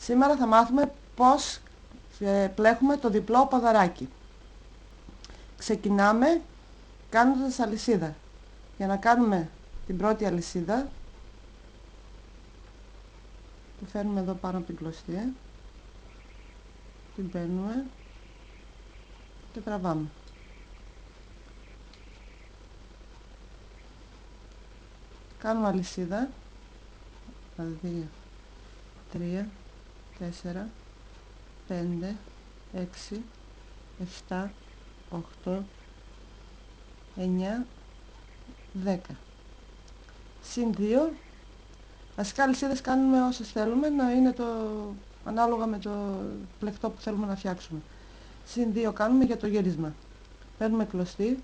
Σήμερα θα μάθουμε πώς πλέχουμε το διπλό ποδαράκι. Ξεκινάμε κάνοντας αλυσίδα. Για να κάνουμε την πρώτη αλυσίδα, το φέρνουμε εδώ πάνω από την κλωστή, την παίρνουμε και τραβάμε. Κάνουμε αλυσίδα, 2, 3, 4, 5, 6, 7, 8, 9, 10. Συν 2. Βασικά αλυσίδες κάνουμε όσες θέλουμε, να είναι ανάλογα με το πλεκτό που θέλουμε να φτιάξουμε. Συν 2 κάνουμε για το γύρισμα. Παίρνουμε κλωστή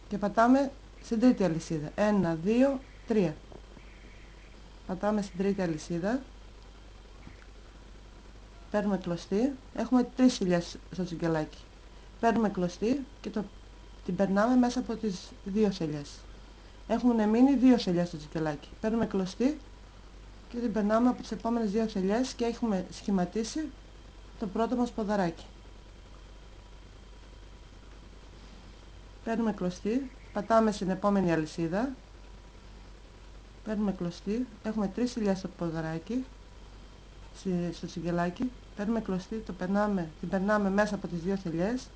και πατάμε στην τρίτη αλυσίδα. 1, 2, 3. Πατάμε στην τρίτη αλυσίδα. Παίρνουμε κλωστή. Έχουμε 3 θηλιές στο τσιγκελάκι. Παίρνουμε κλωστή και την περνάμε μέσα από τις 2 θηλιές. Έχουν μείνει 2 θηλιές στο τσιγκελάκι. Παίρνουμε κλωστή και την περνάμε από τις επόμενες 2 θηλιές και έχουμε σχηματίσει το πρώτο μας ποδαράκι. Παίρνουμε κλωστή, πατάμε στην επόμενη αλυσίδα, παίρνουμε κλωστή, έχουμε 3 θηλιές στο ποδαράκι, στο τσιγκελάκι, παίρνουμε κλωστή, την περνάμε μέσα από τις 2 θηλιές,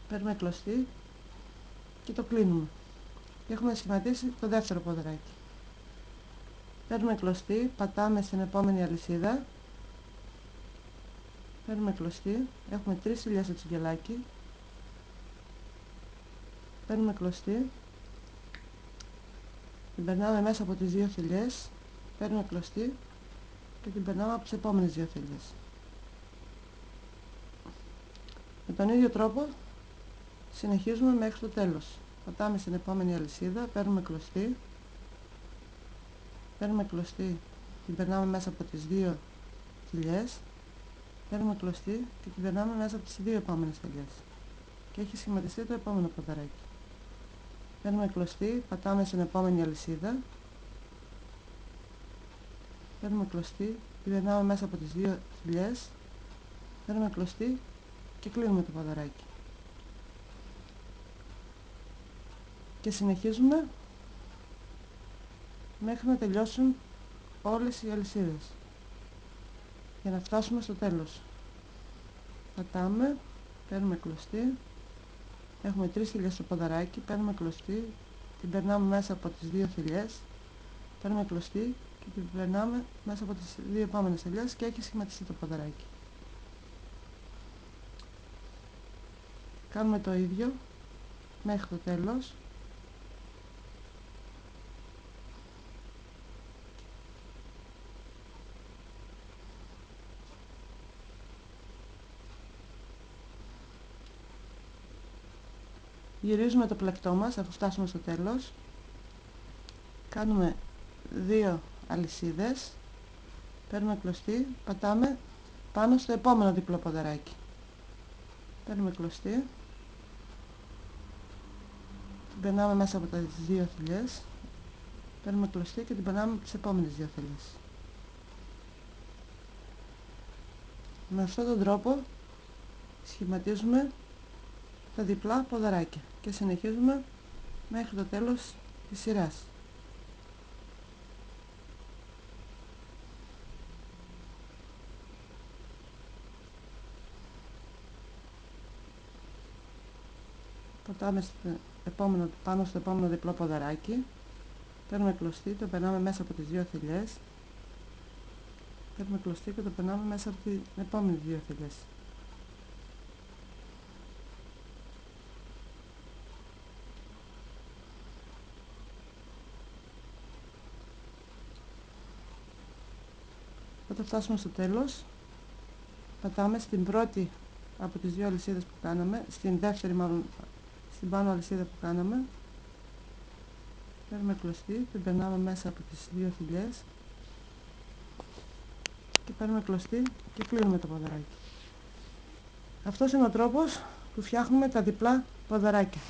παίρνουμε κλωστή και το κλείνουμε. Και έχουμε σχηματίσει το δεύτερο ποδαράκι. Παίρνουμε κλωστή, πατάμε στην επόμενη αλυσίδα, παίρνουμε κλωστή, έχουμε 3 θηλιές στο τσιγκελάκι, παίρνουμε κλωστή, την περνάμε μέσα από τις 2 θηλιές, παίρνουμε κλωστή και την περνάμε από τις επόμενες 2 θηλιές. Με τον ίδιο τρόπο συνεχίζουμε μέχρι το τέλος. Πατάμε στην επόμενη αλυσίδα, παίρνουμε κλωστή, την περνάμε μέσα από τις 2 θηλιές, παίρνουμε κλωστή και την περνάμε μέσα από τις 2 επόμενες θηλιές. Και έχει σχηματιστεί το επόμενο ποδαράκι. Παίρνουμε κλωστή, πατάμε στην επόμενη αλυσίδα, παίρνουμε κλωστή, την περνάμε μέσα από τις 2 θηλιές, παίρνουμε κλωστή και κλείνουμε το ποδαράκι. Και συνεχίζουμε μέχρι να τελειώσουν όλες οι αλυσίδες για να φτάσουμε στο τέλος. Πατάμε, παίρνουμε κλωστή, έχουμε 3 θηλιές στο ποδαράκι, παίρνουμε κλωστή, την περνάμε μέσα από τις 2 θηλιές, παίρνουμε κλωστή και την περνάμε μέσα από τις 2 επόμενες θηλιές και έχει σχηματιστεί το ποδαράκι. Κάνουμε το ίδιο μέχρι το τέλος. Γυρίζουμε το πλεκτό μας αφού φτάσουμε στο τέλος. Κάνουμε 2 αλυσίδες, παίρνουμε κλωστή, πατάμε πάνω στο επόμενο διπλό ποδαράκι. Παίρνουμε κλωστή, την περνάμε μέσα από τις 2 θηλιές, παίρνουμε κλωστή και την περνάμε από τις επόμενες 2 θηλιές. Με αυτόν τον τρόπο σχηματίζουμε τα διπλά ποδαράκια και συνεχίζουμε μέχρι το τέλος της σειράς. Πατάμε πάνω στο επόμενο διπλό ποδαράκι, παίρνουμε κλωστή, το περνάμε μέσα από τις 2 θηλιές, παίρνουμε κλωστή και το περνάμε μέσα από την επόμενη 2 θηλιές. Όταν φτάσουμε στο τέλος, πατάμε στην πρώτη από τις 2 αλυσίδες που κάναμε, στην δεύτερη μάλλον, στην πάνω αλυσίδα που κάναμε, παίρνουμε κλωστή, την περνάμε μέσα από τις 2 θηλιές και παίρνουμε κλωστή και κλείνουμε το ποδαράκι. Αυτός είναι ο τρόπος που φτιάχνουμε τα διπλά ποδαράκια.